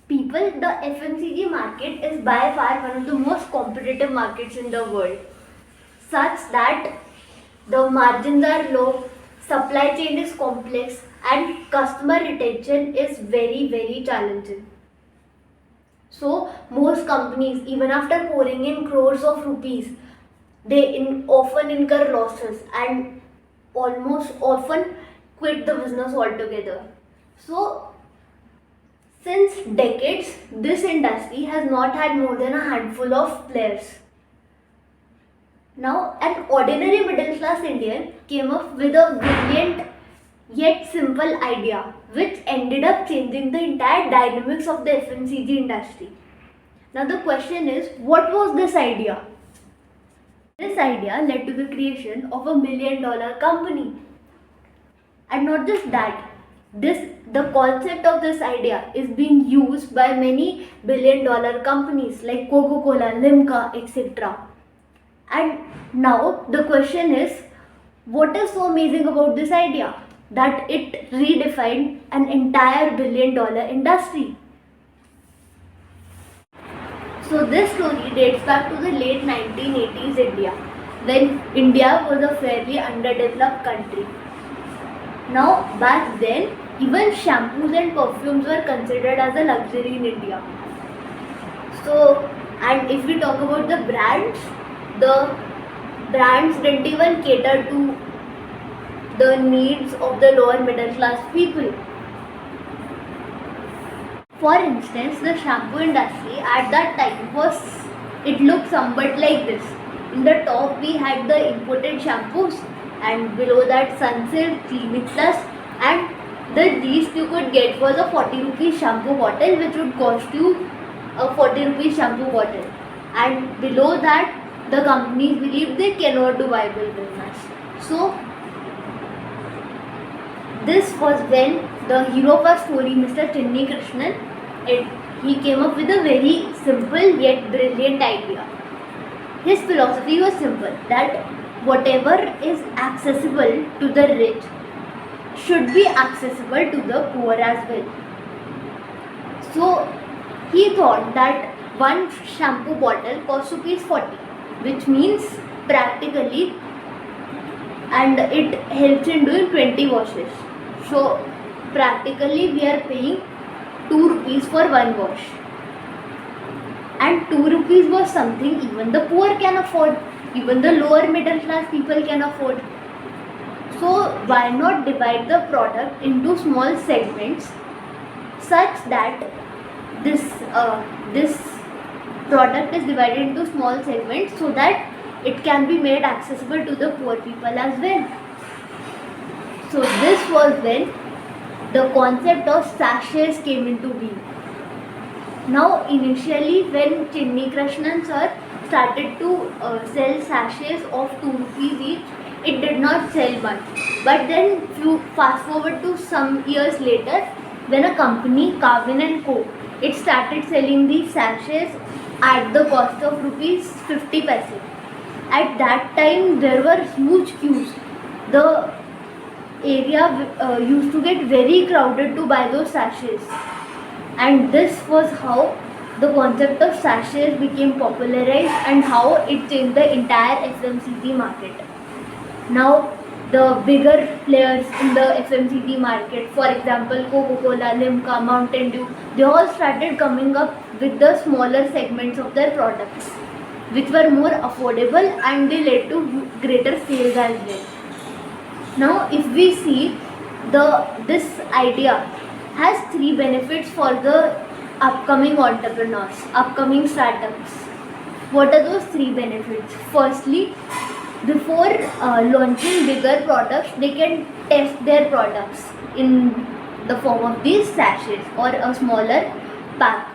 People, the FMCG market is by far one of the most competitive markets in the world, such that the margins are low, supply chain is complex, and customer retention is very challenging. So, most companies, even after pouring in crores of rupees, they often incur losses and almost often quit the business altogether. So, since decades, this industry has not had more than a handful of players. Now, an ordinary middle class Indian came up with a brilliant yet simple idea which ended up changing the entire dynamics of the FMCG industry. Now, the question is, what was this idea? This idea led to the creation of $1 million company. And not just that, the concept of this idea is being used by many billion-dollar companies like Coca-Cola, Limca, etc. And now the question is, what is so amazing about this idea that it redefined an entire billion-dollar industry? So this story dates back to the late 1980s India, when India was a fairly underdeveloped country. Now, back then, even shampoos and perfumes were considered as a luxury in India. So, and if we talk about the brands didn't even cater to the needs of the lower middle class people. For instance, the shampoo industry at that time it looked somewhat like this. In the top we had the imported shampoos, and below that Sunsilk, Clinic Plus, and the least you could get was a 40 rupees shampoo bottle, which would cost you a 40 rupees shampoo bottle. And below that, the companies believed they cannot do viable business. So this was when the hero of our story, Mr. Chinni Krishnan, he came up with a very simple yet brilliant idea. His philosophy was simple, that whatever is accessible to the rich should be accessible to the poor as well. So he thought that one shampoo bottle costs rupees 40, which means practically, and it helps in doing 20 washes. So practically we are paying 2 rupees for one wash. And 2 rupees was something even the poor can afford, even the lower middle class people can afford. So why not divide the product into small segments such that this product is divided into small segments so that it can be made accessible to the poor people as well. So this was when the concept of sachets came into being. Now initially when Chinni Krishnan sir started to sell sachets of 2 rupees each, it did not sell much. But then fast forward to some years later, when a company, Carvin and Co., it started selling these sachets at the cost of rupees 50 paise. At that time there were huge queues. The area used to get very crowded to buy those sachets. And this was how the concept of sachets became popularized and how it changed the entire FMCG market. Now, the bigger players in the FMCG market, for example, Coca-Cola, Limca, Mountain Dew, they all started coming up with the smaller segments of their products, which were more affordable, and they led to greater sales as well. Now, if we see, this idea has 3 benefits for the upcoming entrepreneurs, upcoming startups. What are those 3 benefits? Firstly, before launching bigger products, they can test their products in the form of these sachets or a smaller pack.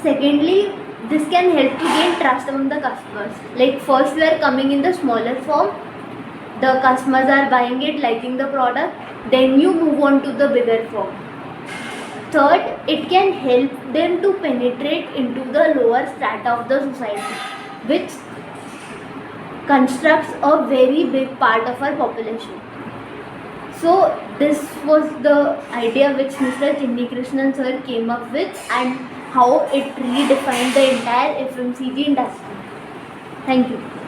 Secondly, this can help to gain trust among the customers. Like first we are coming in the smaller form, the customers are buying it, liking the product, then you move on to the bigger form. Third, it can help them to penetrate into the lower strata of the society, which constructs a very big part of our population. So this was the idea which Mr. Chinni Krishnan sir came up with, and how it redefined the entire FMCG industry. Thank you.